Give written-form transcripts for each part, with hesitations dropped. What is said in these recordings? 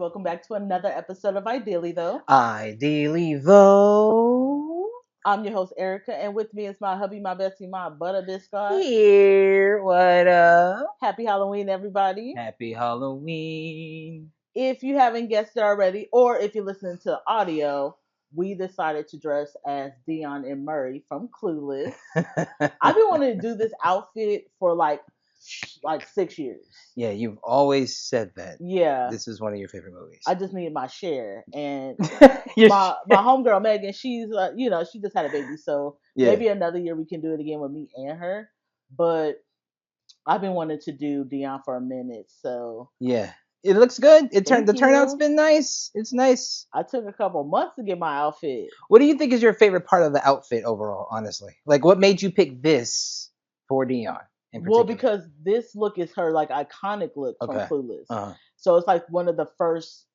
Welcome back to another episode of Ideally, though. Ideally, though. I'm your host, Erika, and with me is my hubby, my bestie, my butter biscuit. Here, what up? Happy Halloween, everybody. Happy Halloween. If you haven't guessed it already, or if you're listening to audio, we decided to dress as Dion and Murray from Clueless. I've been wanting to do this outfit for like 6 years. Yeah, you've always said that. Yeah. This is one of your favorite movies. I just needed my share, and Your my homegirl Megan, she's she just had a baby, so Yeah. maybe another year we can do it again with me and her. But I've been wanting to do Dion for a minute, so Yeah. It looks good. The Thank turnout's you. been nice. It's nice. I took a couple months to get my outfit. What do you think is your favorite part of the outfit overall, honestly? Like, what made you pick this for Dion in particular? Well, because this look is her like iconic look from Okay. Clueless. Uh-huh. So it's like one of the first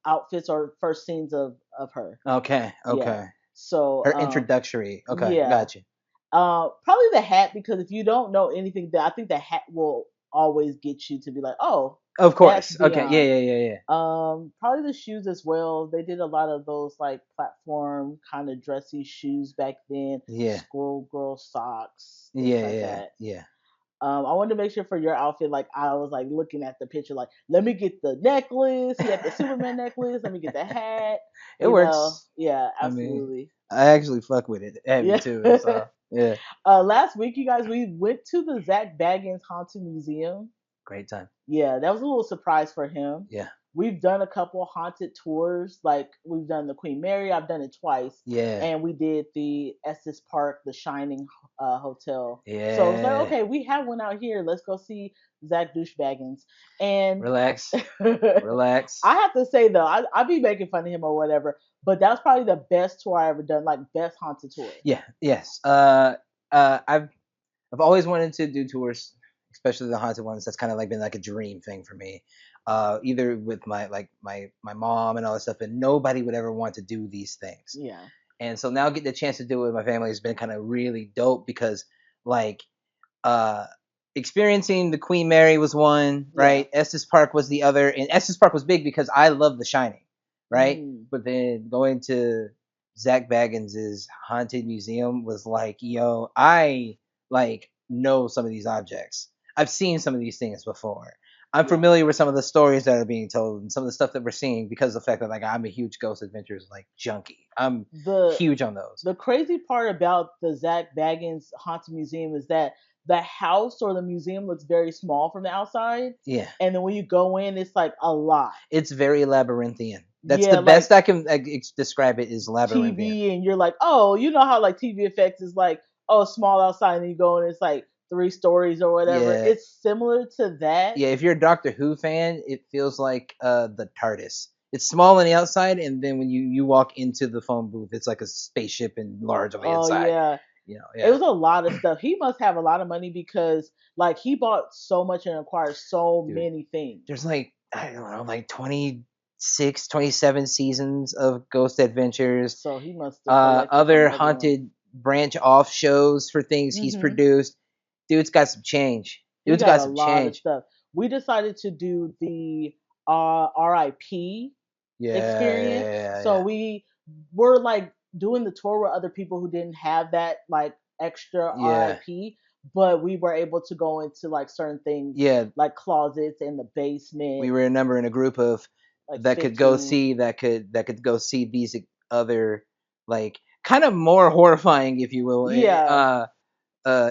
outfits or first scenes of her. Okay. Yeah. So Her introductory. Okay. yeah. Gotcha. Probably the hat, because if you don't know anything, I think the hat will always get you to be like, oh, Of course. that's Okay. Dion. Yeah. Probably the shoes as well. They did a lot of those like platform kind of dressy shoes back then. Yeah. Squirrel girl socks. Things like that. Yeah. I wanted to make sure for your outfit, like I was like looking at the picture, like let me get the necklace. He had the Superman necklace. Let me get the hat. It works. Yeah, I mean, absolutely. I actually fuck with it heavy too. So yeah, Last week, you guys, we went to the Zak Bagan Haunted Museum. great time. Yeah, that was a little surprise for him. Yeah. We've done a couple haunted tours. Like we've done the Queen Mary. I've done it twice. Yeah. And we did the Estes Park, the Shining Hotel. Yeah. So it's like, okay, we have one out here. Let's go see Zak Douchebaggins. And Relax. Relax. I have to say though, I be making fun of him or whatever, but that was probably the best tour I ever done. Like best haunted tour. Yeah. Yes. I've always wanted to do tours, especially the haunted ones. That's kind of like been like a dream thing for me. Either with my mom and all that stuff, and nobody would ever want to do these things. Yeah. And so now getting the chance to do it with my family has been kind of really dope because like experiencing the Queen Mary was one, right? Yeah. Estes Park was the other, and Estes Park was big because I love The Shining, right? But then going to Zak Bagans' haunted museum was like, yo, I like know some of these objects. I've seen some of these things before. I'm familiar with some of the stories that are being told and some of the stuff that we're seeing because of the fact that like I'm a huge Ghost Adventures like junkie. I'm huge on those. The crazy part about the Zak Bagans Haunted Museum is that the house or the museum looks very small from the outside. Yeah. And then when you go in, it's like a lot. It's very labyrinthian. That's the best I can describe it is labyrinthian. TV, and you're like, oh, you know how like TV effects is like, oh, small outside, and you go and it's like 3 stories or whatever. Yeah. It's similar to that. Yeah, if you're a Doctor Who fan, it feels like the TARDIS. It's small on the outside, and then when you walk into the phone booth, it's like a spaceship and large on the inside. Yeah. It was a lot of stuff. He must have a lot of money because like he bought so much and acquired so many things. There's like, I don't know, like 26, 27 seasons of Ghost Adventures. So he must other haunted branch off shows for things he's produced. Dude's got some change. Dude's got some change. Of stuff. We decided to do the RIP experience. So we were like doing the tour with other people who didn't have that like extra RIP, but we were able to go into like certain things, like closets in the basement. We were in a group of like that 15. could go see these other like kind of more horrifying, if you will,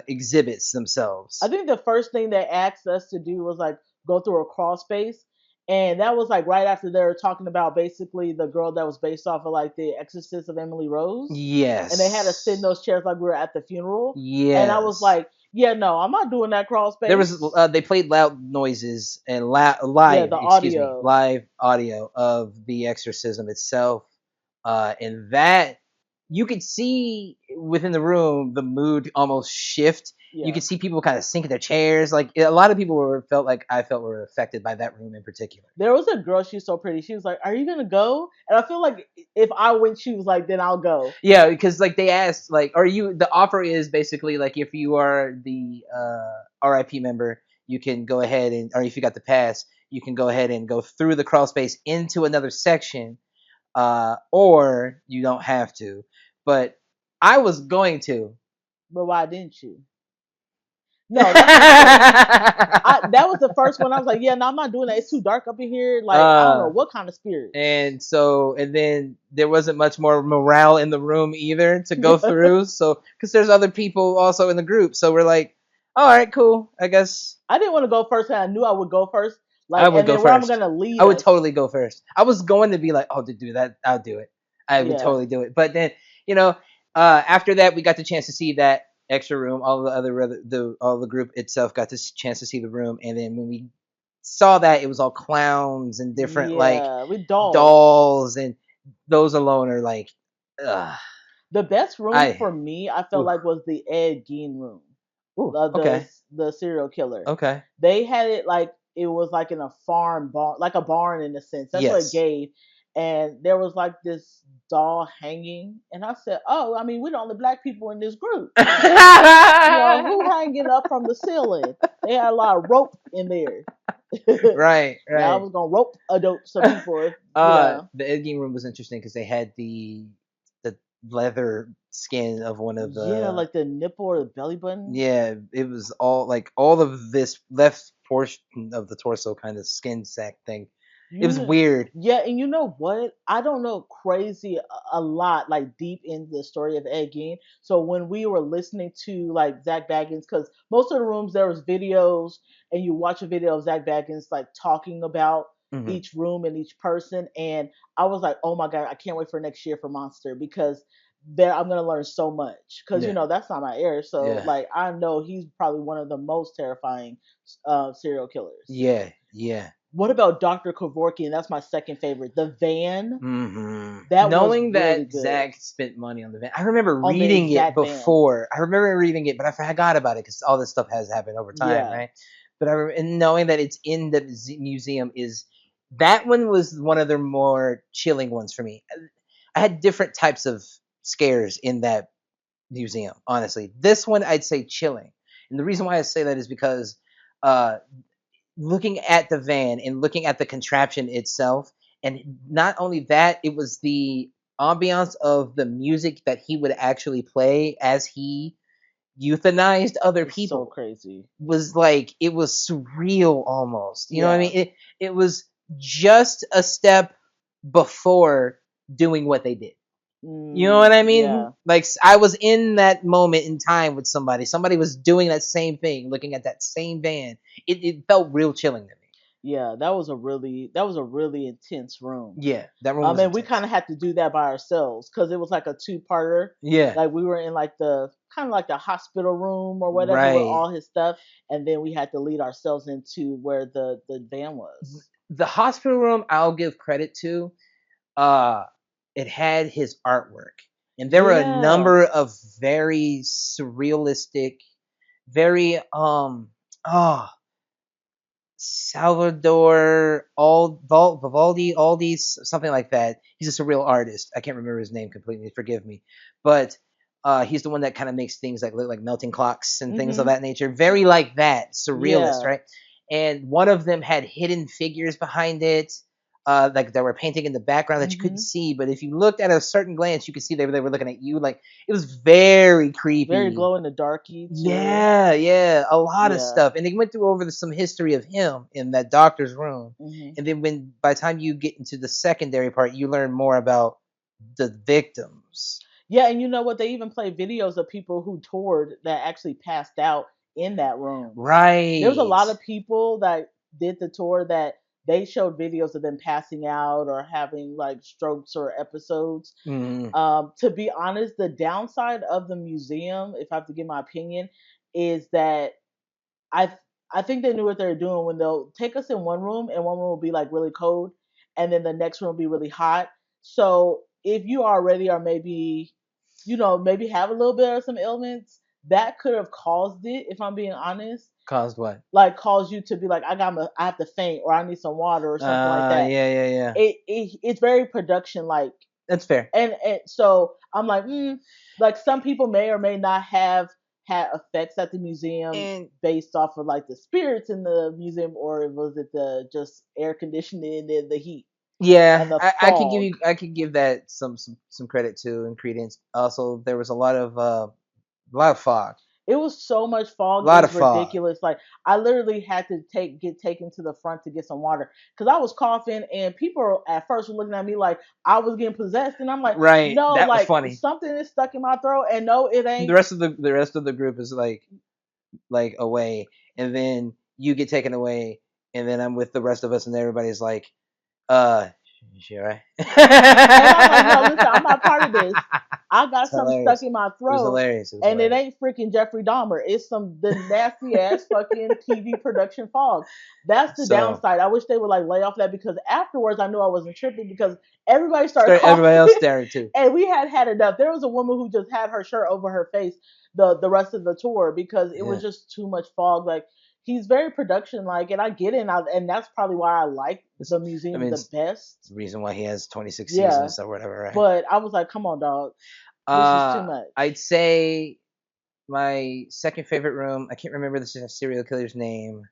exhibits themselves. I think the first thing they asked us to do was like go through a crawl space. And that was like right after they were talking about basically the girl that was based off of like the Exorcist of Emily Rose. Yes. And they had us sit in those chairs like we were at the funeral. Yeah. And I was like, yeah, no, I'm not doing that crawl space. There was they played loud noises and live audio of the exorcism itself, and that you could see within the room the mood almost shift. You could see people kind of sink in their chairs. Like a lot of people were affected by that room in particular. There was a girl, she's so pretty. She was like, "Are you gonna go?" And I feel like if I went, she was like, "Then I'll go." Yeah, because like they asked, like, "Are you?" The offer is basically like if you are the RIP member, you can go ahead and, or if you got the pass, you can go ahead and go through the crawl space into another section, or you don't have to. But I was going to. But why didn't you? No, that's the thing. That was the first one. I was like, yeah, no, I'm not doing that. It's too dark up in here. Like, I don't know what kind of spirit. And then there wasn't much more morale in the room either to go through. So, because there's other people also in the group. So we're like, all right, cool. I guess. I didn't want to go first, and I knew I would go first. I Like, would and go then where I'm first. gonna lead I would us. totally go first. I was going to be like, oh, to do that, I'll do it. I would totally do it. But then, after that, we got the chance to see that extra room. All the other all the group itself got this chance to see the room, and then when we saw that, it was all clowns and different with dolls, and those alone are like, ugh. The best room for me, I felt like, was the Ed Gein room. Okay. The serial killer. Okay. They had it like it was like in a farm barn, like a barn in a sense. That's what it gave. And there was like this doll hanging, and I said, "Oh, I mean, we're the only black people in this group. Who hanging up from the ceiling? They had a lot of rope in there." Right. Yeah, I was gonna rope some people. The Ed Gein room was interesting because they had the leather skin of one of the like the nipple or the belly button. Yeah, it was all of this left portion of the torso kind of skin sack thing. It was weird. Yeah, and you know what? I don't know crazy a lot, like deep in the story of Ed Gein. So when we were listening to like Zak Bagans, because most of the rooms there was videos, and you watch a video of Zak Bagans like talking about each room and each person, and I was like, oh my god, I can't wait for next year for Monster, because there I'm gonna learn so much, because that's not my area. So like I know he's probably one of the most terrifying serial killers. Yeah. What about Dr. Kevorkian? That's my second favorite. The van. Mm-hmm. That Knowing was really that good. Zach spent money on the van, I remember reading it before. I remember reading it, but I forgot about it because all this stuff has happened over time, right? But and knowing that it's in the museum that one was one of the more chilling ones for me. I had different types of scares in that museum, honestly. This one I'd say chilling. And the reason why I say that is because looking at the van and looking at the contraption itself, and not only that, it was the ambiance of the music that he would actually play as he euthanized other people. So crazy. Was like, it was surreal almost. You know what I mean? It was just a step before doing what they did. You know what I mean? Yeah. Like, I was in that moment in time with somebody. Somebody was doing that same thing, looking at that same van. It felt real chilling to me. Yeah, that was a really intense room. Yeah, that room was intense. We kind of had to do that by ourselves because it was like a two-parter. Yeah. Like we were in like the kind of like the hospital room or whatever with all his stuff, and then we had to lead ourselves into where the van was. The hospital room, I'll give credit to. It had his artwork, and there were a number of very surrealistic, very Salvador Vivaldi, Aldi's, something like that. He's a surreal artist. I can't remember his name completely. Forgive me, but he's the one that kind of makes things like look like melting clocks and things of that nature. Very like that, surrealist, right? And one of them had hidden figures behind it, like that were painting in the background that you couldn't see. But if you looked at a certain glance, you could see they were looking at you. Like, it was very creepy, very glow in the darky. Yeah, a lot of stuff. And they went through over some history of him in that doctor's room. And then by the time you get into the secondary part, you learn more about the victims. Yeah, and you know what? They even play videos of people who toured that actually passed out in that room. Right. There was a lot of people that did the tour that they showed videos of them passing out or having like strokes or episodes. To be honest, the downside of the museum, if I have to give my opinion, is that I think they knew what they were doing when they'll take us in one room, and one room will be like really cold, and then the next room will be really hot. So if you already are maybe, maybe have a little bit of some ailments, that could have caused it. If I'm being honest. Caused what? Like caused you to be like, I have to faint, or I need some water or something like that. Yeah. It's very production like. That's fair. And so I'm like, like some people may or may not have had effects at the museum And based off of like the spirits in the museum, or was it the just air conditioning and the heat and yeah, the I could fog? I could give that some credit to and credence. Also, there was a lot of fog, It was so much a fog. It lot was of fog. ridiculous. Like I literally had to get taken to the front to get some water because I was coughing, and people at first were looking at me like I was getting possessed, and I'm like, Right, no, that was like funny. something is stuck in my throat, and no, it The ain't. rest of the rest of the group is like away, and then you get taken away, and then I'm with the rest of us, and everybody's like, uh, you right? And I'm like, no, listen, I'm not part of this. I got It's something stuck hilarious. in my It was throat, hilarious. It was and it hilarious. ain't freaking Jeffrey Dahmer. It's the nasty ass fucking TV production fog. That's the So downside. I wish they would like lay off that because afterwards I knew I wasn't tripping because everybody started started everybody coughing, else staring too. and we had enough. There was a woman who just had her shirt over her face the rest of the tour because it was Yeah. just too much fog. Like he's very production like, and I get it, and that's probably why I like It's, the I museum mean, the it's best. the reason why he has 26 Yeah, seasons or whatever, right? but I was like, come on, dog. This is too much. I'd say my second favorite room. I can't remember the serial killer's name.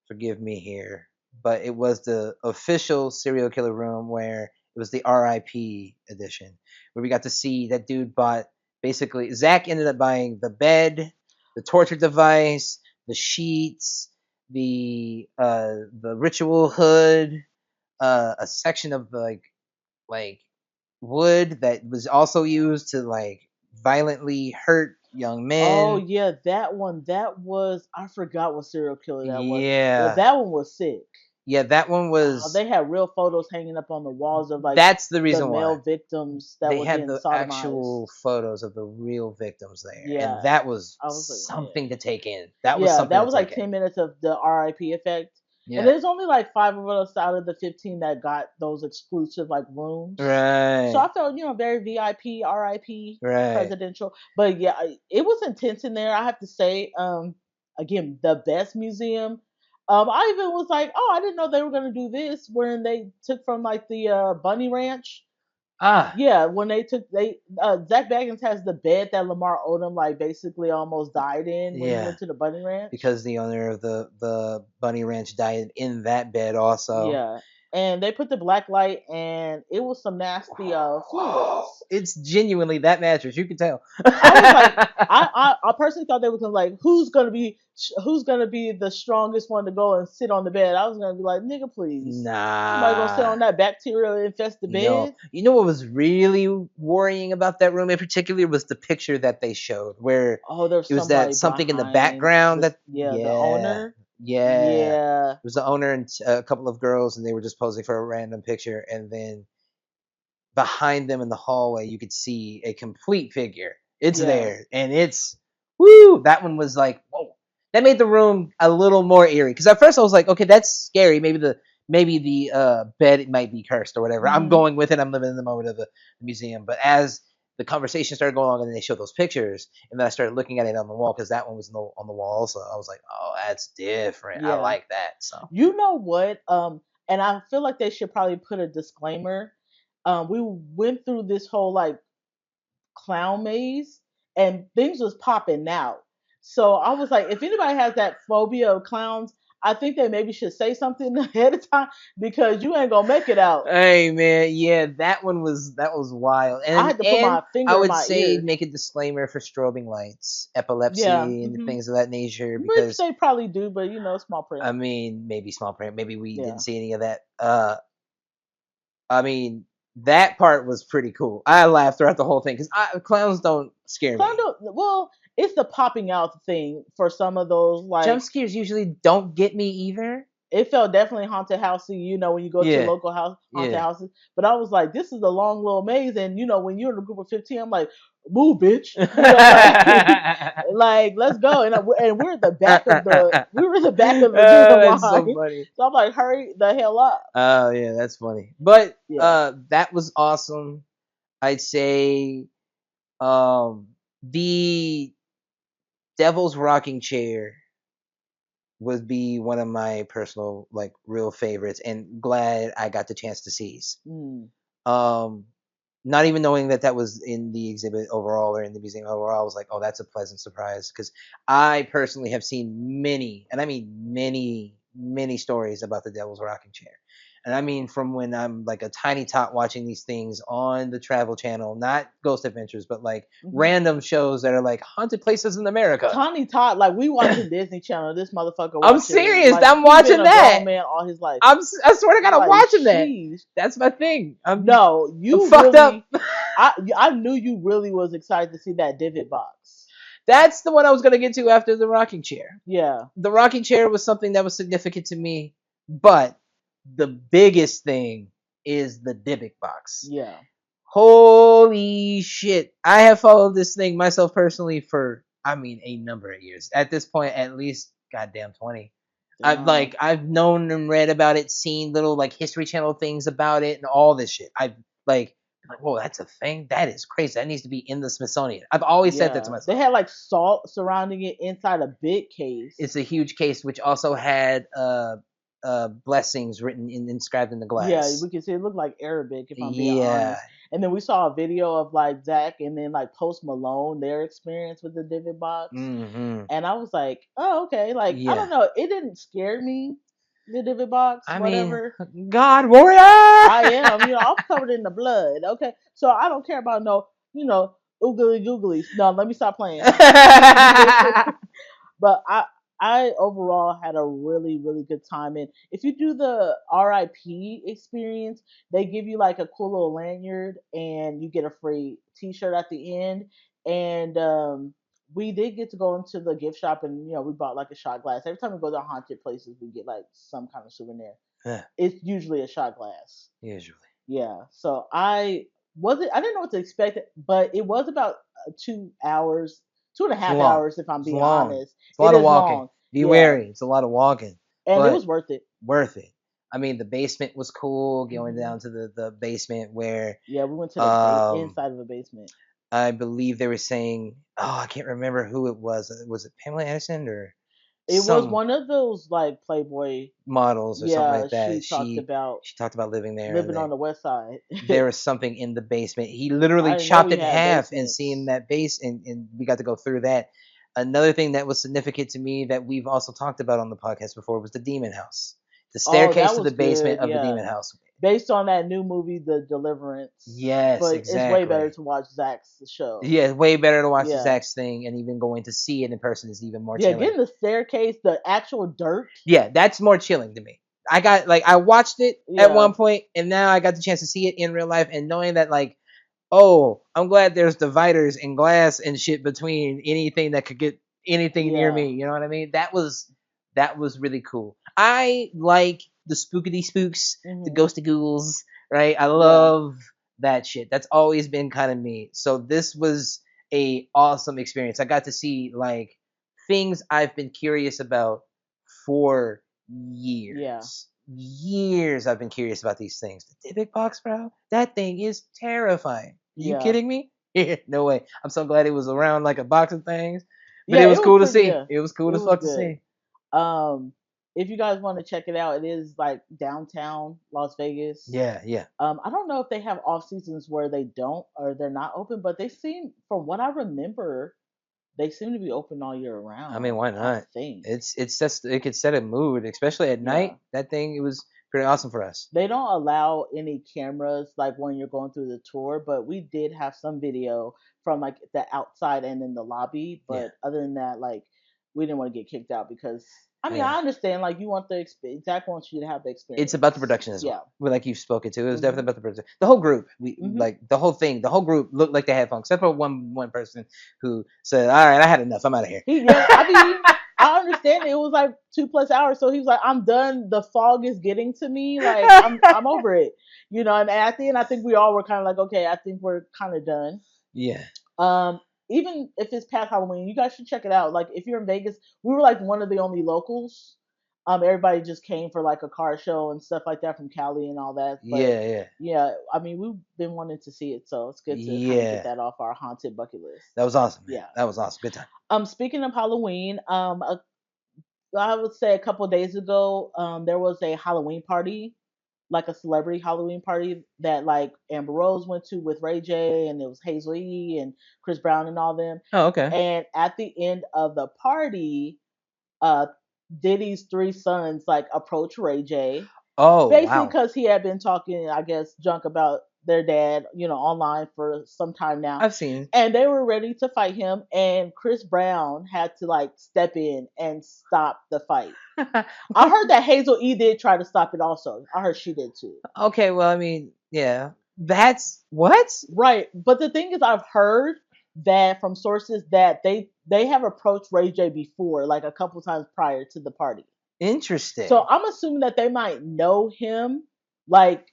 Forgive me here, but it was the official serial killer room where it was the RIP edition, where we got to see that dude bought basically. Zach ended up buying the bed, the torture device, the sheets, the ritual hood, a section of like wood that was also used to like violently hurt young Oh men. yeah, that one. That was I forgot what serial killer that was. Yeah, Yeah, that one was sick. yeah, that one They was. had real photos hanging up on the walls of like That's the the reason male why victims that they were had getting the sodomized. actual photos of the real victims there, and Yeah, that was I was like, man. something to take in. That was Yeah, something that to was take like in. 10 minutes of the RIP effect. And Yeah. there's only like five of us out of the 15 that got those exclusive like rooms. So Right. I felt, very VIP, RIP, Right. presidential. But yeah, it was intense in there. I have to say, again, the best museum. I even was like, oh, I didn't know they were gonna do this when they took from like the Bunny Ranch. Ah. Yeah, when they Zach Baggins has the bed that Lamar Odom like basically almost died in when he Yeah. went to the Bunny Ranch. Because the owner of the Bunny Ranch died in that bed also. Yeah, and they put the black light, and it was some nasty fluids. It's genuinely that mattress. You can tell. I was like, I personally thought they were gonna like who's gonna be the strongest one to go and sit on the bed. I was gonna be like, nigga, please, somebody gonna sit Nah. on that bacterial infested No. bed. You know what was really worrying about that room in particular was the picture that they showed where Oh, there's it was that somebody something in the behind background this. that Yeah, the yeah. owner. Yeah. Yeah, It was the owner and a couple of girls and they were just posing for a random picture and then behind them in the hallway you could see a complete figure. It's yeah, there and it's woo, that one was like whoa. That made the room a little more eerie because at first I was like, okay, that's scary. Maybe the bed might be cursed or whatever. I'm hmm going with it. I'm living in the moment of the museum. But as the conversation started going on and then they showed those pictures and then I started looking at it on the wall because that one was on the wall also. I was like, oh, that's different. I yeah. like that. So You know what? And I feel like they should probably put a disclaimer. We went through this whole like clown maze, and things was popping out. So I was like, if anybody has that phobia of clowns, I think they maybe should say something ahead of time because you ain't gonna make it out. hey man, yeah, that was wild. I had to put And my I finger in would my say ear. make a disclaimer for strobing lights, Yeah, epilepsy, and things of that nature which because they probably do, but small print. I mean, maybe small print, maybe we didn't Yeah. see any of that. I mean, that part was pretty cool. I laughed throughout the whole thing because clowns don't scare Clown me. don't, well, it's the popping out thing for some of those. Jump Like scares usually don't get me either. it felt definitely haunted housey, when you go to Yeah, local house haunted yeah. houses. But I was like, this is a long little maze, and when you're in a group of 15, I'm like, move, bitch, like like let's go. And we're at the back of the we were in the back of the That's so line, funny. so I'm like, hurry the hell up. Oh yeah, that's funny. But Yeah. that was awesome. I'd say the Devil's Rocking Chair would be one of my personal like real favorites and glad I got the chance to seize. Mm. Um not even knowing that that was in the exhibit overall or in the museum overall, I was like, oh, that's a pleasant surprise. Because I personally have seen many, and I mean many, many stories about the Devil's Rocking Chair. And I mean, from when I'm like a tiny tot watching these things on the Travel Channel, not Ghost Adventures, but like random shows that are like haunted places in America. Tiny Tot, like we watching Disney Channel. This motherfucker. I'm serious. Like, I'm watching been that. A grown man all his life. I swear to God, I'm watching that. That's my thing. No, you I'm fucked really, up. I knew you really was excited to see that divot box. That's the one I was gonna get to after the rocking chair. Yeah. The rocking chair was something that was significant to me, but the biggest thing is the Dybbuk box. Yeah. Holy shit. I have followed this thing myself personally for, I mean, a number of years. At this point, at least goddamn 20. I've known and read about it, seen little like History Channel things about it and all this shit. I've like, whoa, that's a thing? That is crazy. That needs to be in the Smithsonian. I've always said that to myself. They had like salt surrounding it inside a big case. It's a huge case which also had blessings written inscribed in the glass. Yeah, we can see it looked like Arabic, if I'm being honest. And then we saw a video of like Zach and then like Post Malone, their experience with the divot box. And I was like, oh, okay. Like, I don't know. It didn't scare me, the divot box, whatever. Mean, God warrior! I am. I'm covered in the blood. Okay. So I don't care about no, oogly googlies. No, let me stop playing. But I overall had a really, really good time. And if you do the RIP experience, they give you like a cool little lanyard and you get a free t-shirt at the end. And we did get to go into the gift shop and, we bought like a shot glass. Every time we go to haunted places, we get like some kind of souvenir. It's usually a shot glass. Usually. Yeah. So I didn't know what to expect, but it was about 2 hours, 2.5 hours, if I'm being honest. It's a lot of walking. Long. Be wary. It's a lot of walking. And it was worth it. Worth it. I mean, the basement was cool, going down to the basement where... Yeah, we went to the inside of the basement. I believe they were saying... Oh, I can't remember who it was. Was it Pamela Anderson or... It was one of those like Playboy models or something like that. She talked about living there. Living on the west side. There was something in the basement. He literally chopped it in half and seeing that base, and we got to go through that. Another thing that was significant to me that we've also talked about on the podcast before was the Demon House. The staircase to the basement of the Demon House. Based on that new movie, The Deliverance. Yes, but exactly. It's way better to watch Zach's show. Yeah, way better to watch Zach's thing, and even going to see it in person is even more chilling. Getting the staircase, the actual dirt. Yeah, that's more chilling to me. I watched it at one point, and now I got the chance to see it in real life, and knowing that I'm glad there's dividers and glass and shit between anything that could get anything near me. You know what I mean? That was really cool. I like the spookity spooks, the ghosty ghouls, right? I love that shit. That's always been kind of me. So this was a awesome experience. I got to see like things I've been curious about for years. Yeah. Years I've been curious about these things. The Dybbuk box, bro. That thing is terrifying. Are you kidding me? No way. I'm so glad it was around like a box of things. But it was cool to see. It was cool as fuck to see. If you guys want to check it out, it is like downtown Las Vegas. Yeah. I don't know if they have off seasons where they don't or they're not open, but they seem, from what I remember, they seem to be open all year round. I mean, why not? It's just, it could set a mood, especially at night. That thing, it was pretty awesome for us. They don't allow any cameras like when you're going through the tour, but we did have some video from like the outside and in the lobby. But other than that, like, we didn't want to get kicked out because I understand, like, you want the experience. Zach wants you to have the experience. It's about the production as well. Like you've spoken to, it was definitely about the production. The whole group, like the whole thing, the whole group looked like they had fun, except for one person who said, "All right, I had enough. I'm out of here." I understand it was like 2+ hours, so he was like, "I'm done. The fog is getting to me. Like, I'm over it." And at the end, I think we all were kind of like, "Okay, I think we're kind of done." Yeah. Even if it's past Halloween, you guys should check it out. Like, if you're in Vegas, we were like one of the only locals. Everybody just came for like a car show and stuff like that from Cali and all that. But, yeah. I mean, we've been wanting to see it, so it's good to kind of get that off our haunted bucket list. That was awesome. Man. Yeah, that was awesome. Good time. Speaking of Halloween, I would say a couple of days ago, there was a Halloween party like a celebrity Halloween party that like Amber Rose went to with Ray J, and it was Hazel E and Chris Brown and all them. Oh, okay. And at the end of the party, uh, Diddy's three sons like approached Ray J, Oh, basically wow. because he had been talking, I guess, junk about their dad, online for some time now, I've seen. and they were ready to fight him, and Chris Brown had to like step in and stop the fight. I heard that Hazel E did try to stop it also. I heard she did too. Okay, well, I mean, yeah. That's what? Right, but the thing is, I've heard that from sources that they have approached Ray J before, like a couple times prior to the party. Interesting. So I'm assuming that they might know him, like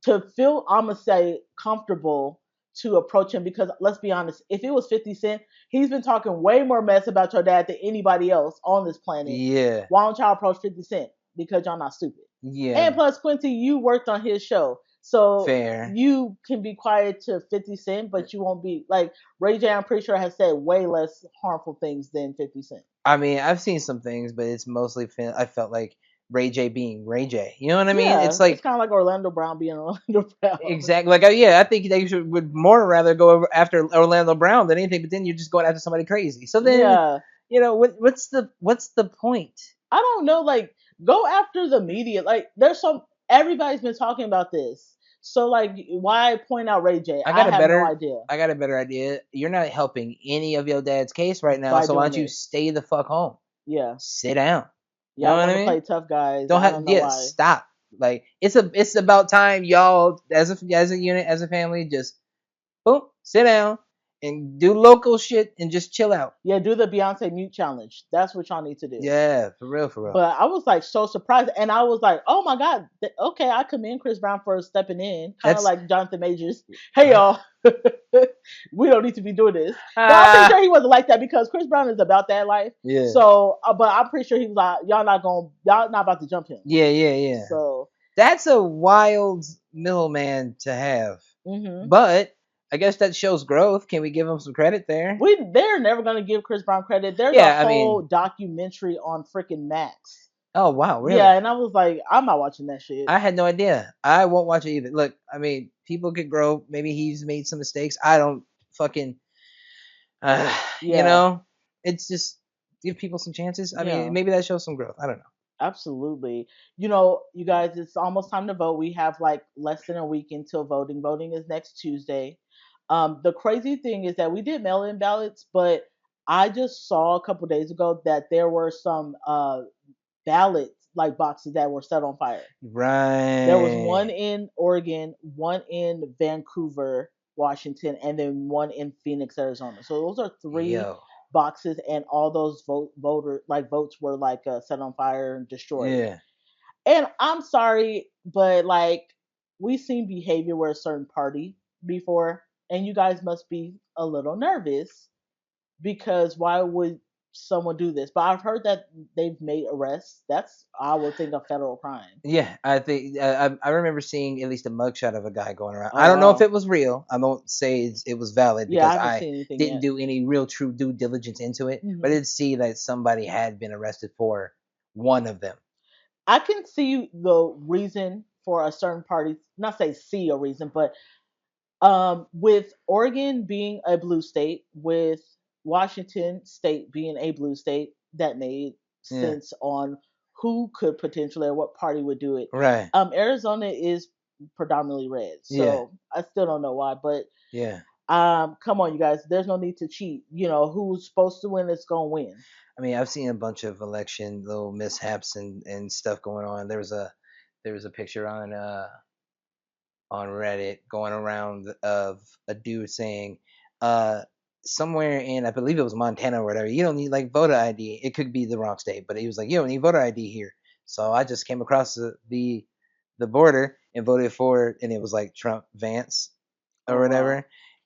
to feel, I'm gonna say, comfortable to approach him, because let's be honest, if it was 50 Cent, he's been talking way more mess about your dad than anybody else on this planet. Yeah. Why don't y'all approach 50 Cent? Because y'all not stupid. Yeah. And plus, Quincy, you worked on his show. So Fair. you can be quiet to 50 Cent, but you won't be like Ray J, I'm pretty sure, has said way less harmful things than 50 Cent. I mean, I've seen some things, but it's mostly I felt like Ray J being Ray J. You know what I mean? Yeah, It's like it's kind of like Orlando Brown being Orlando Brown. exactly like yeah, I think they would more rather go over after Orlando Brown than anything. But then you're just going after somebody crazy. So then, Yeah, what's the point? I don't know. Like, go after the media. Like, there's some. Everybody's been talking about this. So like, why point out Ray J? I have no idea. I got a better idea. You're not helping any of your dad's case right now, By so why doing don't you this. stay the fuck home? Yeah, Sit down. You know y'all what want I to mean? play tough guys. Don't I have don't know why. stop. Like it's about time y'all as a unit, as a family, just boom, sit down and do local shit and just chill out. Yeah, do the Beyonce mute challenge. That's what y'all need to do. Yeah, for real, for real. But I was like so surprised, and I was like, "Oh my god, okay, I commend Chris Brown for stepping in, kind of like Jonathan Majors. Hey y'all, we don't need to be doing this." But I'm pretty sure he wasn't like that, because Chris Brown is about that life. Yeah. So, but I'm pretty sure he was like, y'all not about to jump him." Yeah, yeah, yeah. So that's a wild middleman to have. Mm-hmm. But I guess that shows growth. Can we give him some credit there? They're never gonna give Chris Brown credit. There's a whole documentary on freaking Max. Oh wow, really? Yeah, and I was like, I'm not watching that shit. I had no idea. I won't watch it either. Look, I mean, people could grow. Maybe he's made some mistakes. I don't fucking. It's just give people some chances. I mean, maybe that shows some growth. I don't know. Absolutely. You guys, it's almost time to vote. We have like less than a week until voting. Voting is next Tuesday. The crazy thing is that we did mail-in ballots, but I just saw a couple days ago that there were some ballots, like boxes, that were set on fire. Right. There was one in Oregon, one in Vancouver, Washington, and then one in Phoenix, Arizona. So those are three boxes, and all those votes were like set on fire and destroyed. Yeah. And I'm sorry, but like, we've seen behavior with a certain party before, and you guys must be a little nervous, because why would someone do this? But I've heard that they've made arrests. That's, I would think, a federal crime. Yeah, I think I remember seeing at least a mugshot of a guy going around. I don't know if it was real. I don't say it was valid, because I didn't do any real true due diligence into it. Mm-hmm. But I did see that somebody had been arrested for one of them. I can see the reason for a certain party, not say see a reason, but with Oregon being a blue state, with Washington State being a blue state, that made sense on who could potentially, or what party would do it. Right. Arizona is predominantly red, so I still don't know why, but come on, you guys. There's no need to cheat. Who's supposed to win is gonna win. I mean, I've seen a bunch of election little mishaps and stuff going on. There was a picture on Reddit going around of a dude saying, somewhere in, I believe it was Montana or whatever, you don't need like voter ID. It could be the wrong state, but he was like, you don't need voter ID here. So I just came across the border and voted for, and it was like Trump Vance or whatever. Wow.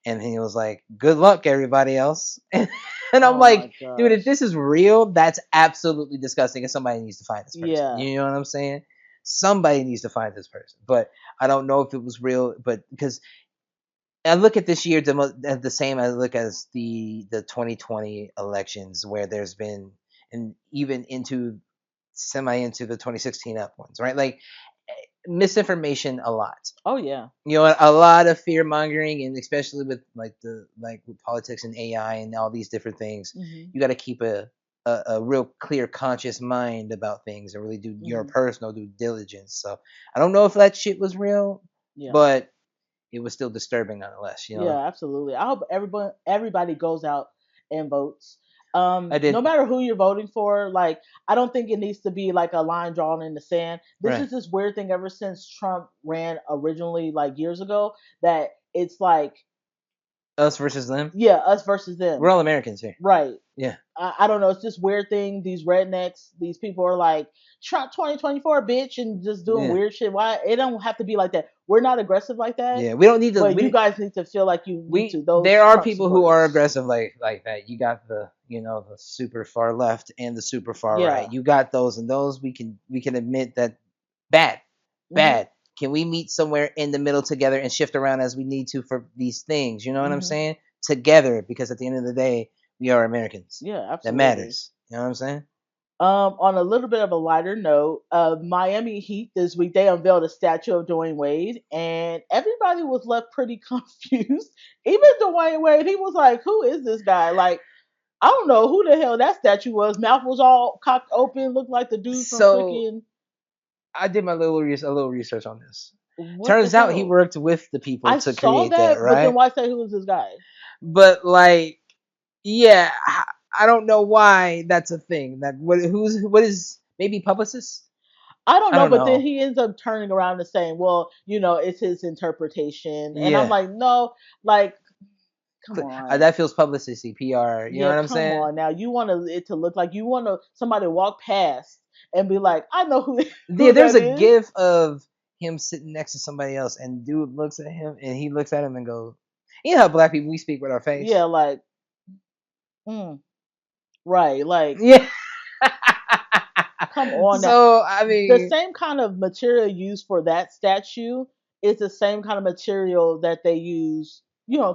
And he was like, good luck, everybody else. And I'm like, dude, if this is real, that's absolutely disgusting. And somebody needs to find this person. Yeah. You know what I'm saying? Somebody needs to find this person. But I don't know if it was real. But because I look at this year the same I look as the 2020 elections, where there's been, and even into the 2016 up ones, right? Like, misinformation a lot. Oh yeah. You know, a lot of fear mongering, and especially with with politics and AI and all these different things, you got to keep a real clear, conscious mind about things and really do your personal due diligence. So I don't know if that shit was real, but it was still disturbing nonetheless. You know. Yeah, absolutely. I hope everybody goes out and votes. I did. No matter who you're voting for, like I don't think it needs to be like a line drawn in the sand. This is this weird thing ever since Trump ran originally, like years ago, that it's like us versus them. Yeah, us versus them. We're all Americans here. Right. Yeah. I don't know. It's this weird thing. These rednecks, these people are like Trump 2024, bitch, and just doing weird shit. Why? It don't have to be like that. We're not aggressive like that. Yeah, we don't need to. But you guys need to feel like you need to. There are people who are aggressive like that. You got the the super far left and the super far right. You got those, and those we can admit that bad. Can we meet somewhere in the middle together and shift around as we need to for these things? You know what I'm saying? Together, because at the end of the day, we are Americans. Yeah, absolutely. That matters. You know what I'm saying? On a little bit of a lighter note, Miami Heat this week they unveiled a statue of Dwayne Wade, and everybody was left pretty confused. Even Dwayne Wade, he was like, "Who is this guy?" Like, I don't know who the hell that statue was. Mouth was all cocked open, looked like the dude from freaking. I did my a little research on this. Turns out he worked with the people to create that, right? But then why say who was this guy? But like, yeah, I don't know why that's a thing. That what is maybe publicist? I don't know, but then he ends up turning around and saying, "Well, it's his interpretation," and I'm like, "No, like, come on." That feels publicity, PR. You know what I'm saying? Come on, now you want it to look like you want somebody to walk past and be like, "I know who." Yeah, there's a gif of him sitting next to somebody else, and dude looks at him, and he looks at him and goes, "You know how black people we speak with our face." Yeah, like, right, like, yeah. Come on now. So I mean, the same kind of material used for that statue is the same kind of material that they use,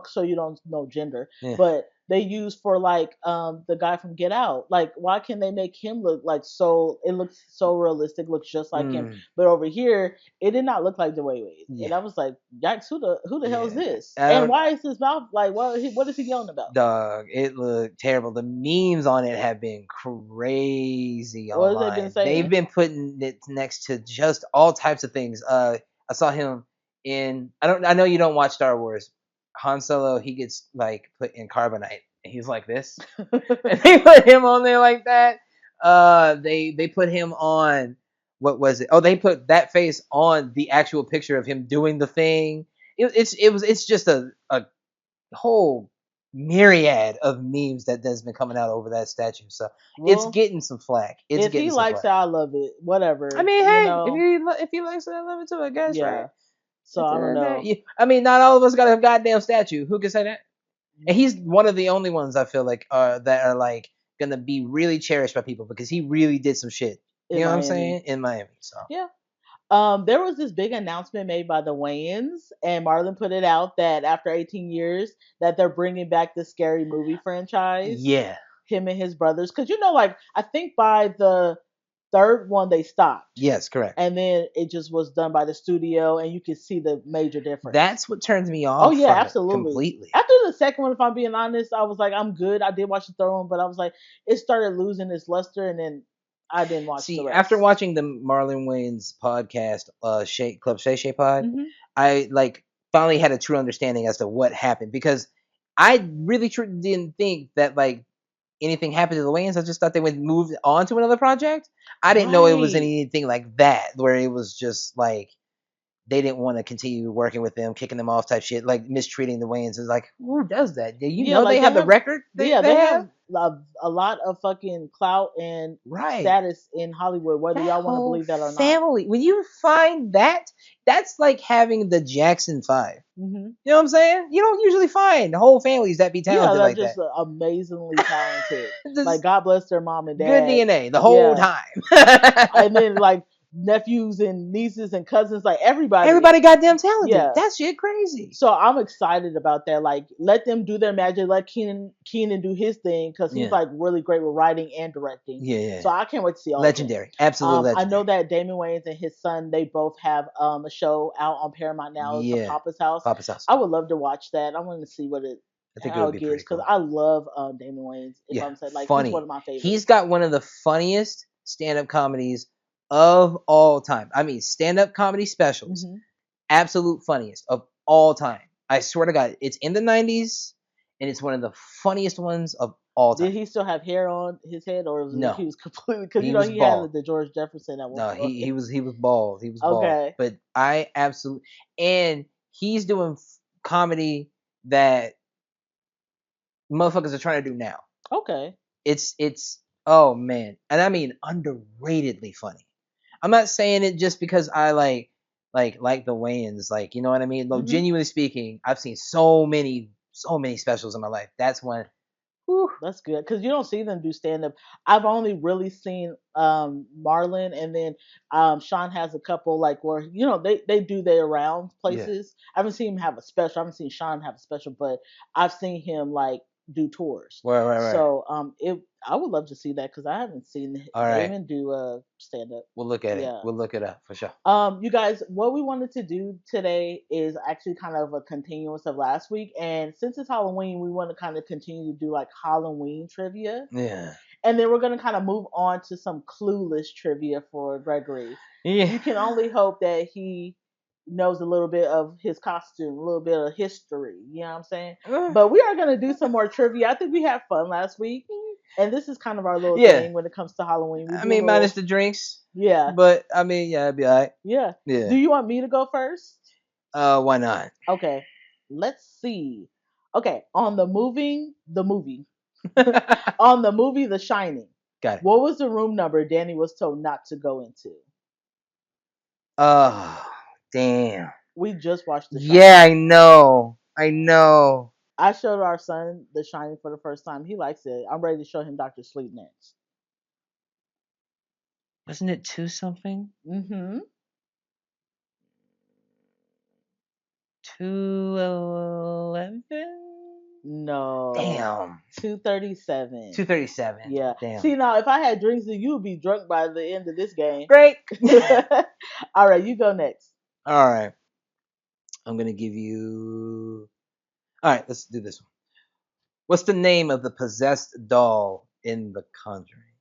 so you don't know gender, but they use for like the guy from Get Out. Like, why can they make him look like it looks so realistic, looks just like him, but over here it did not look like Dwayne Wade, and I was like, yikes, who the hell is this? And why is his mouth like, what is he yelling about? Dog, it looked terrible. The memes on it have been crazy online. What have they been saying? They've been putting it next to just all types of things. I saw him in I know you don't watch Star Wars. Han Solo, he gets like put in carbonite, and he's like this. And they put him on there like that. They put him on, what was it? Oh, they put that face on the actual picture of him doing the thing. It's just a whole myriad of memes that's been coming out over that statue. So it's getting some flack. If he likes it, I love it. Whatever. I mean, hey, if he likes it, I love it too. I guess. Yeah. Right? So I don't know. I mean, not all of us got a goddamn statue. Who can say that? And he's one of the only ones I feel like that are like gonna be really cherished by people because he really did some shit. You know what I'm saying? In Miami. So yeah. There was this big announcement made by the Wayans, and Marlon put it out that after 18 years, that they're bringing back the Scary Movie franchise. Yeah. Him and his brothers, because like I think by the third one they stopped. Yes, correct. And then it just was done by the studio, and you can see the major difference. That's what turns me off. Oh yeah, absolutely. Completely. After the second one, if I'm being honest, I was like, I'm good. I did watch the third one, but I was like, it started losing its luster, and then I didn't watch the rest. After watching the Marlon Wayans podcast, Club Shay Shay Pod, I like finally had a true understanding as to what happened, because I really didn't think that like anything happened to the Wayans. I just thought they would move on to another project. I didn't know it was anything like that, where it was just like they didn't want to continue working with them, kicking them off type shit, like mistreating the Wayans. It's like, who does that? You know, like they have the record. They have a lot of fucking clout and status in Hollywood, whether y'all want to believe that or not. Family, when you find that, that's like having the Jackson 5. You know what I'm saying? You don't usually find whole families that be talented like that. Yeah, they're just amazingly talented. Like, God bless their mom and dad. Good DNA the whole time. And then like nephews and nieces and cousins, like everybody. Everybody goddamn talented. Yeah. That shit crazy. So I'm excited about that. Like, let them do their magic. Let Keenan do his thing because he's like really great with writing and directing. Yeah. So I can't wait to see all legendary. of them. Absolutely legendary. I know that Damon Wayans and his son, they both have a show out on Paramount now. It's a Papa's House. Papa's House. I would love to watch that. I want to see how it gets because I love Damon Wayans. If I'm saying, like, funny. He's one of my favorites. He's got one of the funniest stand-up comedies of all time. I mean, stand-up comedy specials. Mm-hmm. Absolute funniest of all time. I swear to God, it's in the 90s, and it's one of the funniest ones of all time. Did he still have hair on his head, or no? He was completely because he had the George Jefferson at one point. No, he was bald. He was bald. Okay, but I absolutely and he's doing comedy that motherfuckers are trying to do now. Okay, it's oh man, and I mean underratedly funny. I'm not saying it just because I like the Wayans, like, you know what I mean. Though, genuinely speaking, I've seen so many specials in my life. That's one. Whew. That's good because you don't see them do stand up. I've only really seen Marlon, and then Sean has a couple like where they do their around places. Yeah. I haven't seen him have a special. I haven't seen Sean have a special, but I've seen him like do tours. Right. So I would love to see that because I haven't seen Damon do stand up. We'll look at it. We'll look it up for sure. You guys, what we wanted to do today is actually kind of a continuance of last week, and since it's Halloween, we want to kind of continue to do like Halloween trivia. Yeah. And then we're going to kind of move on to some Clueless trivia for Gregory. Yeah. You can only hope that he knows a little bit of his costume, a little bit of history. You know what I'm saying? But we are going to do some more trivia. I think we had fun last week. And this is kind of our little thing when it comes to Halloween. Minus the drinks. Yeah. But, I mean, yeah, it'd be all right. Yeah. Do you want me to go first? Why not? Okay. Let's see. Okay. On the movie. On the movie The Shining. Got it. What was the room number Danny was told not to go into? Oh, damn. We just watched The Shining. Yeah, I know. I showed our son The Shining for the first time. He likes it. I'm ready to show him Dr. Sleep next. Wasn't it 2 something? Mm-hmm. 211? No. Damn. 237. 237. Yeah. Damn. See, now if I had drinks, then you would be drunk by the end of this game. Great. All right, you go next. All right. I'm going to give you... All right, let's do this one. What's the name of the possessed doll in The Conjuring?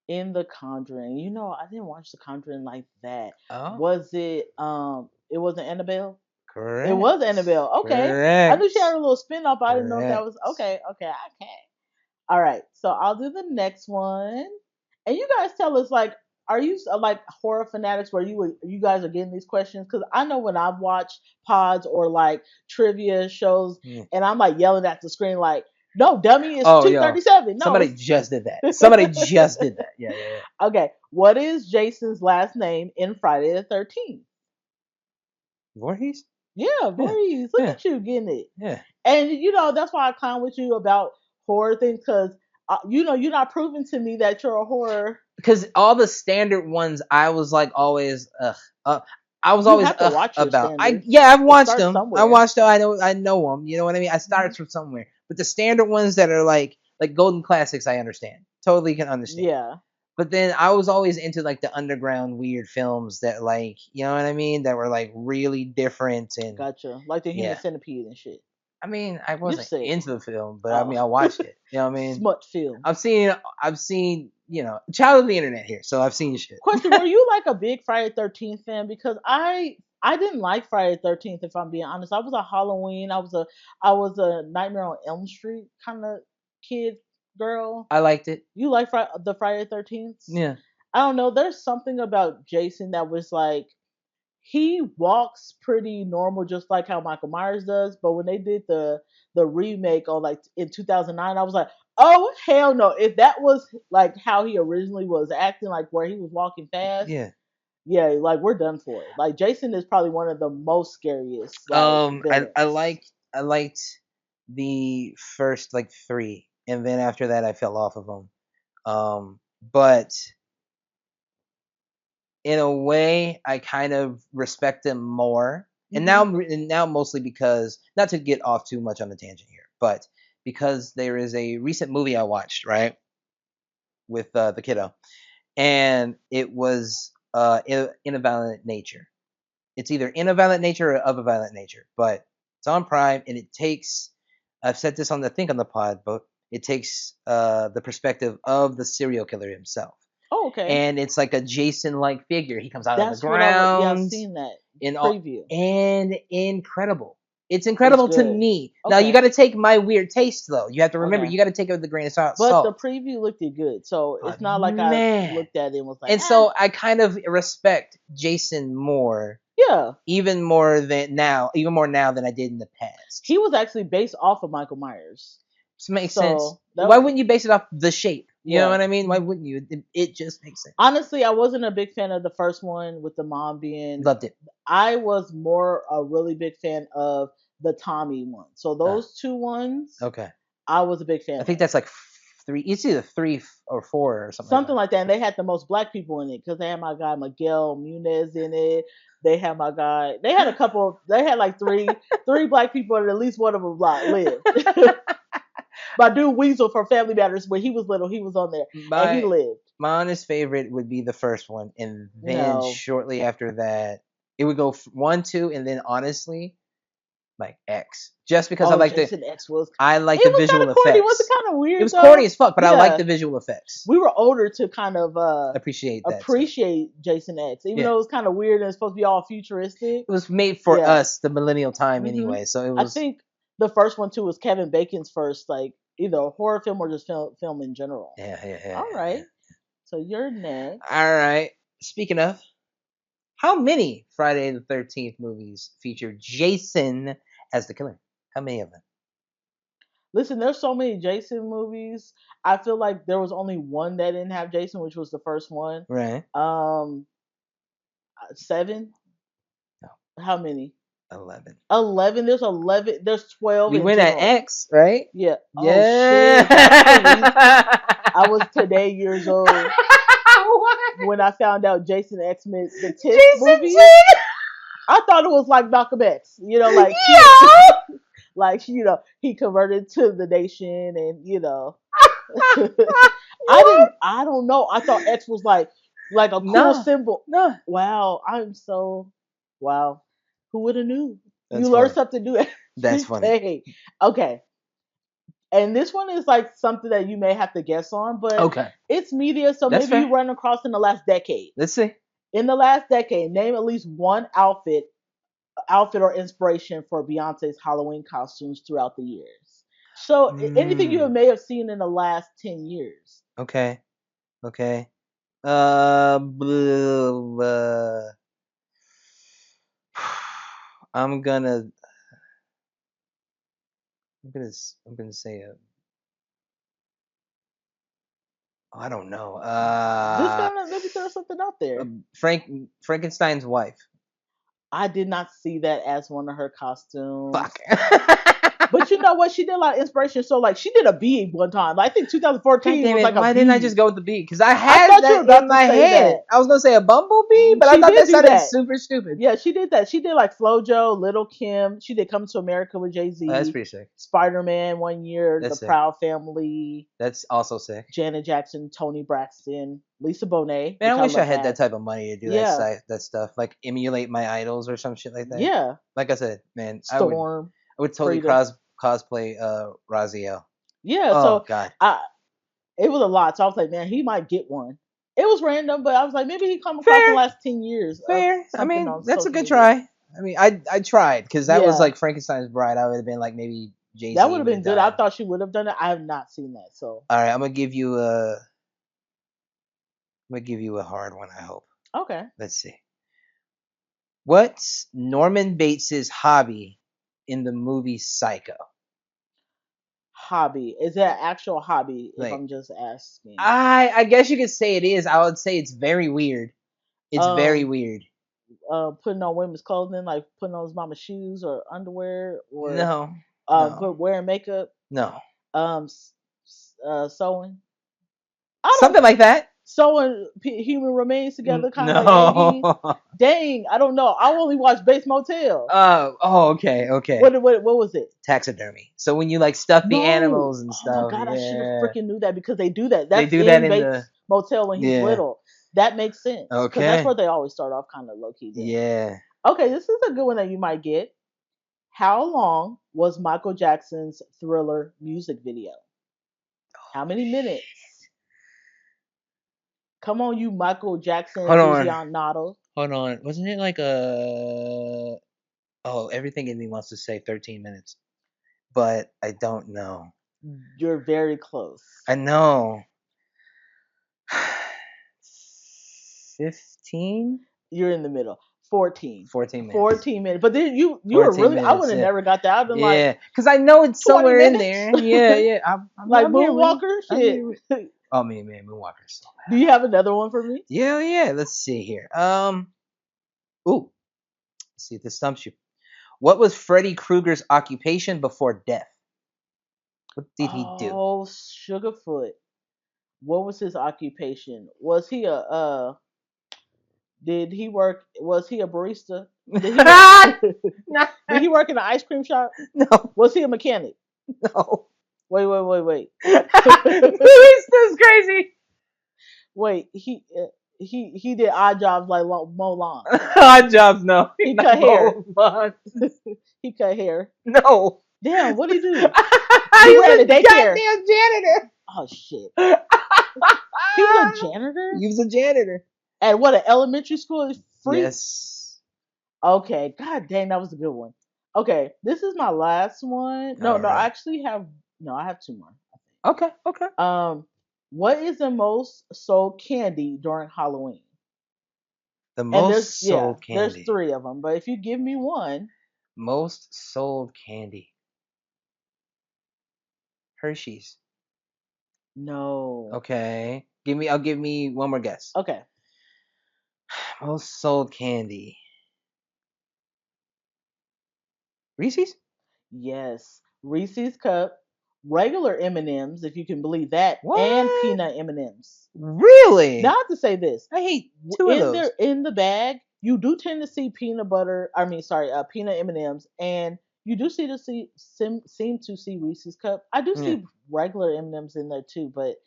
In The Conjuring. I didn't watch The Conjuring like that. Oh. Was it, it wasn't Annabelle? Correct. It was Annabelle. Okay. Correct. I knew she had a little spin-off, but I didn't know if that was, okay, I can't. All right, so I'll do the next one. And you guys tell us, like, are you like horror fanatics where you guys are getting these questions? Because I know when I've watched pods or like trivia shows, and I'm like yelling at the screen like, "No, dummy, it's 237." No, somebody just did that. Somebody just did that. Yeah. Okay, what is Jason's last name in Friday the 13th? Voorhees? Yeah, Voorhees. Look at you getting it. Yeah. And that's why I clown with you about horror things because you're not proving to me that you're a horror. Because all the standard ones, I was like always, I was always about. I've watched them. Somewhere. I watched them. I know them. You know what I mean? I started from somewhere. But the standard ones that are like golden classics, I understand. Totally can understand. Yeah. But then I was always into like the underground weird films that like, you know what I mean, that were like really different and. Gotcha. Like the Human Centipede and shit. I mean, I wasn't into the film, but I mean, I watched it. You know what I mean? Smut film. I've seen, child of the internet here, so I've seen shit. Question: were you like a big Friday 13th fan? Because I didn't like Friday 13th. If I'm being honest, I was a Halloween. I was a Nightmare on Elm Street kind of kid girl. I liked it. You like the Friday 13th? Yeah. I don't know. There's something about Jason that was like. He walks pretty normal, just like how Michael Myers does. But when they did the remake on like in 2009, I was like, oh hell no! If that was like how he originally was acting, like where he was walking fast, yeah, like we're done for. Like Jason is probably one of the most scariest. Like, I liked the first like 3, and then after that I fell off of them. But in a way, I kind of respect him more. And now mostly because, not to get off too much on the tangent here, but because there is a recent movie I watched, right, with the kiddo, and it was in a violent nature. It's either in a violent nature or of a violent nature, but it's on Prime, and it takes. I've said this on the pod, but it takes the perspective of the serial killer himself. Oh, okay. And it's like a Jason-like figure. He comes out of the ground. Yeah, I've seen that in preview. And incredible. It's incredible to me. Okay. Now you got to take my weird taste though. You have to remember, you got to take it with a grain of salt. But the preview looked good, so it's not like I looked at it and was like. And so I kind of respect Jason more. Yeah. Even more now than I did in the past. He was actually based off of Michael Myers. This makes sense. Why wouldn't you base it off the shape? You know what I mean? Why wouldn't you? It just makes sense. Honestly, I wasn't a big fan of the first one with the mom being. Loved it. I was more a really big fan of the Tommy one. So those two ones. Okay. I was a big fan. I think that's like 3. It's either 3 or 4 or something. Like that. And they had the most black people in it because they had my guy Miguel Munez in it. They had my guy. They had a couple. They had like three black people, and at least one of them lived. My dude Weasel from Family Matters, when he was little, he was on there, and he lived. My honest favorite would be the first one, and then shortly after that, it would go 1, 2, and then honestly, like X, just because I like Jason X was. I like the visual effects. Corny. It was kind of weird. It was corny as fuck, but I like the visual effects. We were older to kind of appreciate Jason X, even though it was kind of weird and it's supposed to be all futuristic. It was made for us, the millennial time, anyway. So it was. I think the first one too was Kevin Bacon's first, like either a horror film or just film in general. Yeah. All right. So you're next. All right. Speaking of, how many Friday the 13th movies feature Jason as the killer? How many of them? Listen, there's so many Jason movies. I feel like there was only one that didn't have Jason, which was the first one. Right. 7? No. How many? 11. 11. There's 11. There's 12. We went at X, right? Yeah. Yeah. Oh, shit. I was today years old when I found out Jason X meant the 10th movie. I thought it was like Malcolm X, like like he converted to the nation, and I don't know. I thought X was like a cool symbol. No. Wow, wow. Who would have knew? You learn something new. That's funny. Okay. And this one is like something that you may have to guess on, but it's media, so maybe you run across in the last decade. Let's see. In the last decade, name at least one outfit or inspiration for Beyonce's Halloween costumes throughout the years. So anything you may have seen in the last 10 years. Okay. I'm gonna say I don't know. Maybe throw something out there. Frankenstein's wife. I did not see that as one of her costumes. Fuck. But you know what? She did a lot of inspiration. So, like, she did a bee one time. Like, I think 2014 was like a Why bee. didn't I just go with the bee? Because I had that in my head. I was going to say a bumblebee, but I thought that sounded super stupid. Yeah, she did that. She did, like, FloJo, Little Kim. She did Come to America with Jay-Z. Oh, that's pretty sick. Spider-Man one year. That's The sick. Proud Family. That's also sick. Janet Jackson, Toni Braxton, Lisa Bonet. Man, I wish I had that type of money to do that stuff. Like, emulate my idols or some shit like that. Yeah. Like I said, man. Storm. I would totally cosplay Raziel. Yeah, oh, God. It was a lot. So I was like, man, he might get one. It was random, but I was like, maybe he come across the last 10 years. Fair. I mean, that's a good try. I mean, I tried because that was like Frankenstein's Bride. I would have been like maybe Jay-Z. That would have been good. I thought she would have done it. I have not seen that. So all right, I'm gonna give you a hard one. I hope. Okay. Let's see. What's Norman Bates' hobby in the movie Psycho? Hobby? Is that an actual hobby? If I'm just asking. I guess you could say it is. I would say it's very weird. It's very weird. Putting on women's clothing, like putting on his mama's shoes or underwear, or no. Wearing makeup. No. Sewing. Something like that. sewing human remains together, kind of like No. Angie. Dang, I don't know. I only watched Bates Motel. Okay. What was it? Taxidermy. So when you like stuff the No. animals and Oh my stuff, god, I should have yeah, freaking knew that because they do that. they That's do that in in Bates the Motel when he's yeah. little. That makes sense because that's Okay. where they always start off kind of low key. Then. Yeah. Okay, this is a good one that you might get. How long was Michael Jackson's Thriller music video? How many minutes? Come on, you Michael Jackson Hold on. aficionado. Hold on. Wasn't it like everything in me wants to say 13 minutes, but I don't know. You're very close. I know. 15? You're in the middle. 14. 14 minutes. 14 minutes. But then you were really, minutes, I would have never got that. I've been like, because I know it's somewhere minutes? in there. Yeah. I'm like Moonwalker? Shit. Oh, man, Moonwalker is so bad. Do you have another one for me? Yeah. Let's see here. Let's see if this stumps you. What was Freddy Krueger's occupation before death? What did he do? Oh, Sugarfoot. What was his occupation? Was he did he work? Was he a barista? Did he work in an ice cream shop? No. Was he a mechanic? No. Wait. Barista's crazy. Wait, he did odd jobs like mow lawn. Odd jobs, no. He cut hair. He cut hair. No. Damn, what did he do? He ran a daycare. Goddamn janitor. Oh shit. He was a janitor? He was a janitor. At what, an elementary school? Free? Yes. Okay. God dang, that was a good one. Okay, this is my last one. No, right. I actually have I have two more. Okay. What is the most sold candy during Halloween? The most sold candy. There's three of them, but if you give me one. Most sold candy. Hershey's. No. Okay. I'll give me one more guess. Okay. Most sold candy. Reese's? Yes. Reese's Cup, regular M&Ms, if you can believe that, what? And peanut M&Ms. Really? Now I have to say this. I hate two of those. In the bag, you do tend to see peanut M&Ms, and you do seem to see Reese's Cup. I do see regular M&Ms in there too, but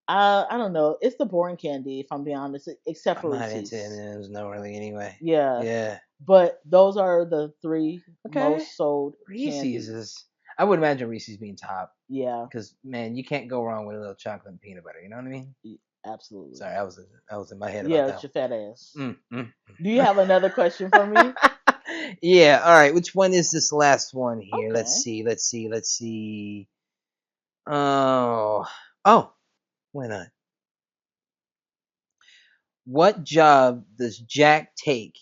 I don't know. It's the boring candy, if I'm being honest, except for Reese's. I'm not into M&Ms, no, really, anyway. Yeah. But those are the three most sold Reese's candies. I would imagine Reese's being top. Yeah. Because, man, you can't go wrong with a little chocolate and peanut butter. You know what I mean? Absolutely. Sorry, I was in my head. Yeah, it's your fat ass. Do you have another question for me? Yeah. All right. Which one is this last one here? Okay. Let's see. Oh. Why not? What job does Jack take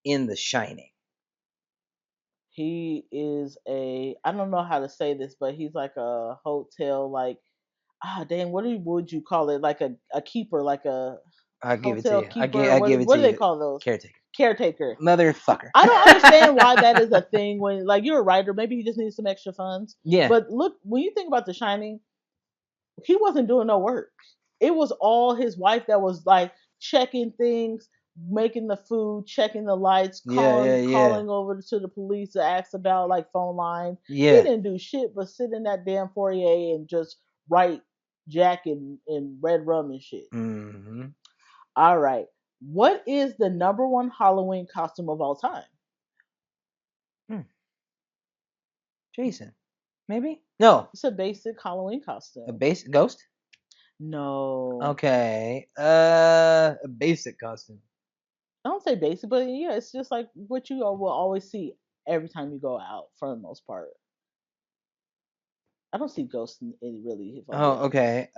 in The Shining? He is I don't know how to say this, but he's like a hotel, like, what would you call it? Like a keeper, like a I'll give it to you. Keeper, I give it to you. What do they call those? Caretaker. Motherfucker. I don't understand why that is a thing when, like, you're a writer, maybe you just need some extra funds. Yeah. But look, when you think about The Shining, he wasn't doing no work. It was all his wife that was like checking things, making the food, checking the lights, calling over to the police to ask about like phone lines. Yeah. He didn't do shit but sit in that damn foyer and just write Jack in red rum and shit. Mm-hmm. All right. What is the number one Halloween costume of all time? Jason. Maybe? No. It's a basic Halloween costume. A basic ghost? No. Okay. A basic costume. I don't say basic, but yeah, it's just like what you will always see every time you go out for the most part. I don't see ghosts in really. Okay.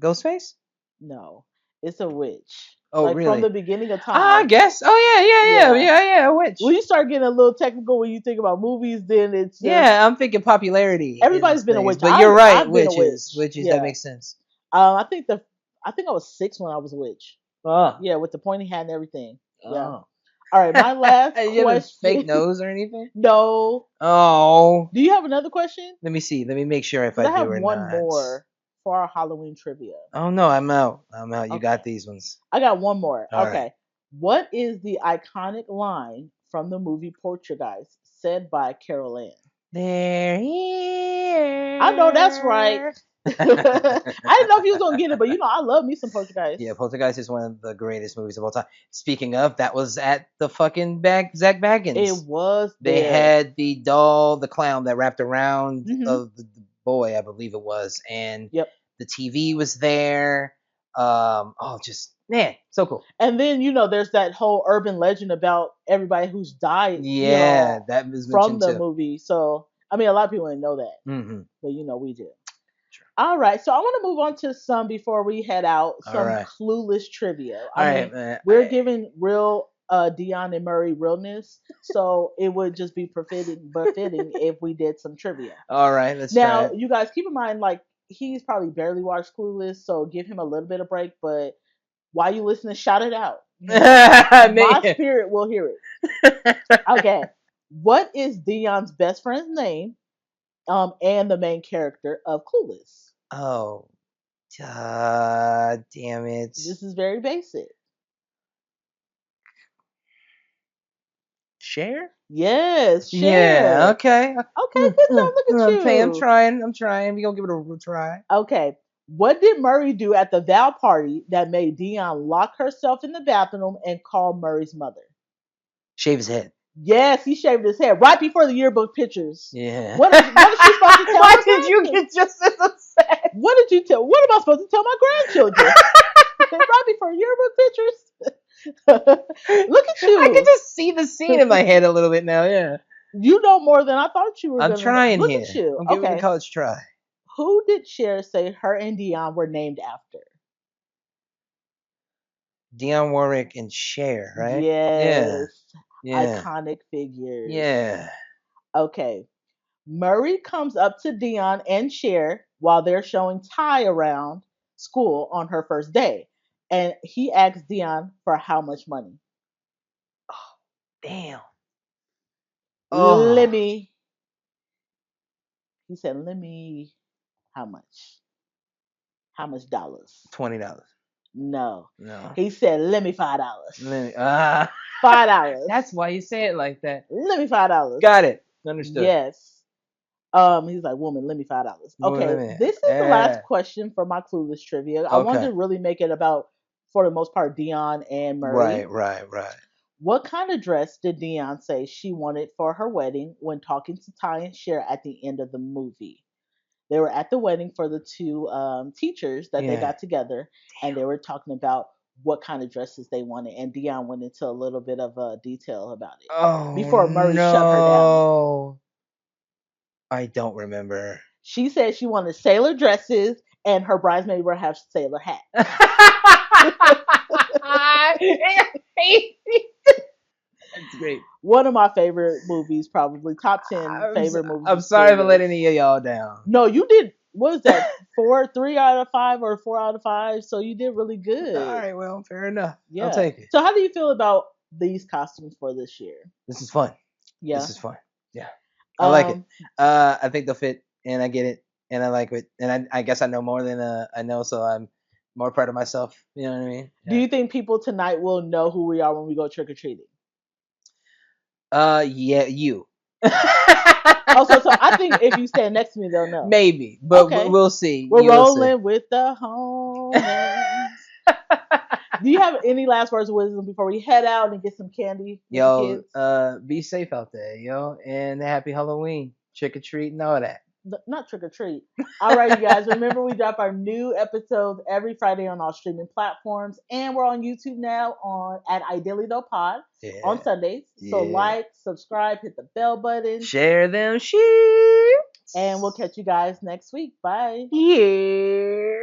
Ghostface? No. It's a witch. Oh, like really? From the beginning of time. I guess. Oh, yeah, a witch. When you start getting a little technical when you think about movies, then it's just, I'm thinking popularity. Everybody's been a witch. But you're right, witches. Witches, that makes sense. I think I was 6 when I was a witch. Oh. Yeah, with the pointy hat and everything. Oh. Yeah. All right, my last question. You have a fake nose or anything? No. Oh. Do you have another question? Let me see. Let me make sure if I do or not. I have one more for our Halloween trivia. Oh no, I'm out. You got these ones. I got one more. All okay. Right. What is the iconic line from the movie Poltergeist said by Carol Ann? They're here. I know that's right. I didn't know if he was gonna get it, but I love me some Poltergeist. Yeah, Poltergeist is one of the greatest movies of all time. Speaking of, that was at the fucking Zak Bagan's. It was. They had the doll, the clown that wrapped around of the boy, I believe it was, and the TV was there. Just man, so cool. And then there's that whole urban legend about everybody who's died. Yeah, that was from the too. movie. So I mean, a lot of people didn't know that, but we did. Sure. All right, so I want to move on to some before we head out. Some clueless trivia. I mean, we're giving real Dion and Murray realness, so it would just be befitting if we did some trivia. All right, let's now, try it. You guys keep in mind, like he's probably barely watched Clueless, so give him a little bit of break. But while you listen, shout it out. My spirit will hear it. Okay. What is Dion's best friend's name? And the main character of Clueless. Oh, damn it! This is very basic. Cher? Yes, Cher. Yeah. Okay. Okay. Good job. Look at you. I'm trying. We gonna give it a try. Okay. What did Murray do at the Val party that made Dion lock herself in the bathroom and call Murray's mother? Shave his head. Yes, he shaved his head right before the yearbook pictures. Yeah. What is she supposed to tell? Why did you get just as upset? What did you tell? What am I supposed to tell my grandchildren? Right before yearbook pictures. Look at you. I can just see the scene in my head a little bit now. Yeah. You know more than I thought you were. I'm trying Look here. At you. I'm giving it a college try. Who did Cher say her and Dion were named after? Dionne Warwick and Cher, right? Yes. Yeah. Iconic figures. Yeah. Okay. Murray comes up to Dion and Cher while they're showing Ty around school on her first day. And he asks Dion for how much money? Oh, damn. Let me. He said, let me. How much? How much dollars? $20. No. He said, let me $5. $5. That's why you say it like that. Let me $5. Got it. Understood. Yes. He's like, woman, let me $5. Okay, this is the last question for my clueless trivia. I wanted to really make it about, for the most part, Dion and Murray. Right. What kind of dress did Dion say she wanted for her wedding when talking to Ty and Cher at the end of the movie? They were at the wedding for the two teachers that they got together, and they were talking about what kind of dresses they wanted, and Dion went into a little bit of detail about it before Murray shut her down. I don't remember. She said she wanted sailor dresses, and her bridesmaid would have sailor hats. That's great. One of my favorite movies, probably top 10 favorite movies. I'm sorry for letting any of y'all down. No, you did. What was that? 3 out of 5 or 4 out of 5? So you did really good. All right, well, fair enough. Yeah. I'll take it. So how do you feel about these costumes for this year? This is fun. Yeah. This is fun. Yeah. I like it. I think they'll fit, and I get it, and I like it, and I guess I know more than I know, so I'm more proud of myself. You know what I mean? Yeah. Do you think people tonight will know who we are when we go trick or treating? Yeah, you. So I think if you stand next to me, they'll know. Maybe, but we'll see. We're rolling with the homies. Do you have any last words of wisdom before we head out and get some candy? Yo, be safe out there, yo, and happy Halloween, trick or treat, and all that. Not trick or treat. All right, you guys. Remember, we drop our new episodes every Friday on all streaming platforms, and we're on YouTube now at Ideally Though Pod on Sundays. So like, subscribe, hit the bell button, share them shit, and we'll catch you guys next week. Bye. Yeah.